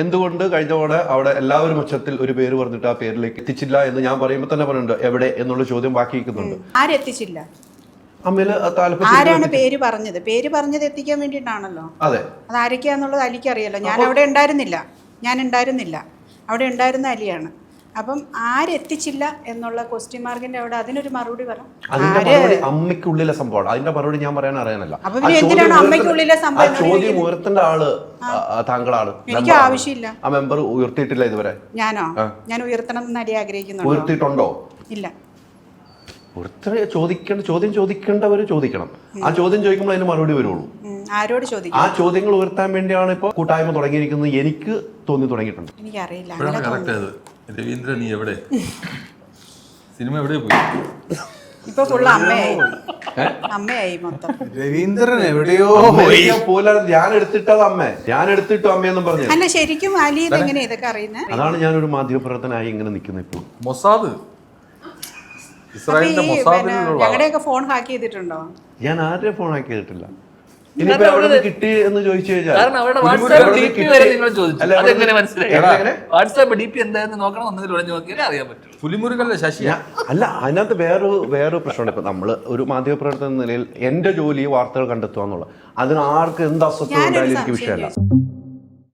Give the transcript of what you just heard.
എന്തുകൊണ്ട് കഴിഞ്ഞ തവണ അവിടെ എല്ലാവരും ഉച്ചത്തിൽ ഒരു പേര് പറഞ്ഞിട്ട് ആ പേരിലേക്ക് എത്തിച്ചില്ല എന്ന് ഞാൻ പറയുമ്പോൾ തന്നെ പറയുന്നുണ്ട് എവിടെ എന്നുള്ള ചോദ്യം ബാക്കി നിൽക്കുന്നുണ്ട്. ആരെത്തിച്ചില്ല? അമ്മയില് ആരാണ് പേര് പറഞ്ഞത്? പേര് പറഞ്ഞത് എത്തിക്കാൻ വേണ്ടിയിട്ടാണല്ലോ. അതെ, അത് ആരൊക്കെയാന്നുള്ളത് അലിക്കറിയാലോ. ഞാൻ അവിടെ ഉണ്ടായിരുന്നില്ല, അവിടെ ഉണ്ടായിരുന്ന അലിയാണ്. അപ്പം ആരെത്തിച്ചില്ല എന്നുള്ള ക്വസ്റ്റ്യൻ മാർക്കിന്റെ അവിടെ അതിനൊരു മറുപടി പറ. അതിന്റെ മറുപടി അമ്മയ്ക്കുള്ളിലെ സംഭവമാണ്. അതിന്റെ മറുപടി ഞാൻ പറയാൻ അറിയാനല്ല. ചോദ്യം ഉയർത്തേണ്ട ആള് താങ്കളാണ്. എനിക്ക് ആവശ്യമില്ല. ആ മെമ്പർ ഉയർത്തിയിട്ടില്ല ഇതുവരെ. ഞാൻ ഉയർത്തണം എന്ന് അടി ആഗ്രഹിക്കുന്നുണ്ടോ? ഉയർത്തിയിട്ടുണ്ടോ? ഇല്ല. ചോദ്യം ചോദിക്കേണ്ടവര് ചോദിക്കണം. ആ ചോദ്യം ചോദിക്കുമ്പോൾ അതിന് മറുപടി വരുള്ളൂ. ആരോട് ചോദിക്കും? ആ ചോദ്യങ്ങൾ ഉയർത്താൻ വേണ്ടിയാണ് ഇപ്പൊ കൂട്ടായ്മ തുടങ്ങിയിരിക്കുന്നത്. എനിക്ക് തോന്നി തുടങ്ങിയിട്ടുണ്ട്. എനിക്കറിയില്ല. രവീന്ദ്രൻ, നീ എവിടെ? സിനിമ എവിടെ പോയി? ഇപ്പൊ ഫുള്ള് അമ്മയായി മൊത്തം. രവീന്ദ്രൻ എവിടെയോ പോലെ ഞാൻ എടുത്തിട്ടത് ഞാൻ എടുത്തിട്ടു അമ്മയെന്നും പറഞ്ഞു. അല്ല, ശരിക്കും അലിയിൽ എങ്ങനെ ഇതൊക്കെ അറിയുന്നത്? അതാണ് ഞാനൊരു മാധ്യമപ്രവർത്തനായി ഇങ്ങനെ നിൽക്കുന്നത്. ഇപ്പോൾ മൊസാദ്, ഇസ്രായേലിന്റെ മൊസാദിലുള്ള ഞങ്ങളുടെയൊക്കെ ഫോൺ ഹാക്ക് ചെയ്തിട്ടുണ്ടോ? ഞാൻ ആരുടെ ഫോൺ ഹാക്ക് ചെയ്തിട്ടില്ല. ഇനിയിപ്പോ എവിടെ കിട്ടി എന്ന് ചോദിച്ചു കഴിഞ്ഞാൽ പുലിമുരുകല്ലേ ശശി? അല്ല, അതിനകത്ത് വേറൊരു പ്രശ്നമുണ്ട്. ഇപ്പൊ നമ്മള് ഒരു മാധ്യമപ്രവർത്തന നിലയിൽ എന്റെ ജോലി വാർത്തകൾ കണ്ടെത്തുക എന്നുള്ളത്, അതിന് ആർക്ക് എന്ത് അസ്വസ്ഥത ഉണ്ടായാലും എനിക്ക് വിഷയമല്ല.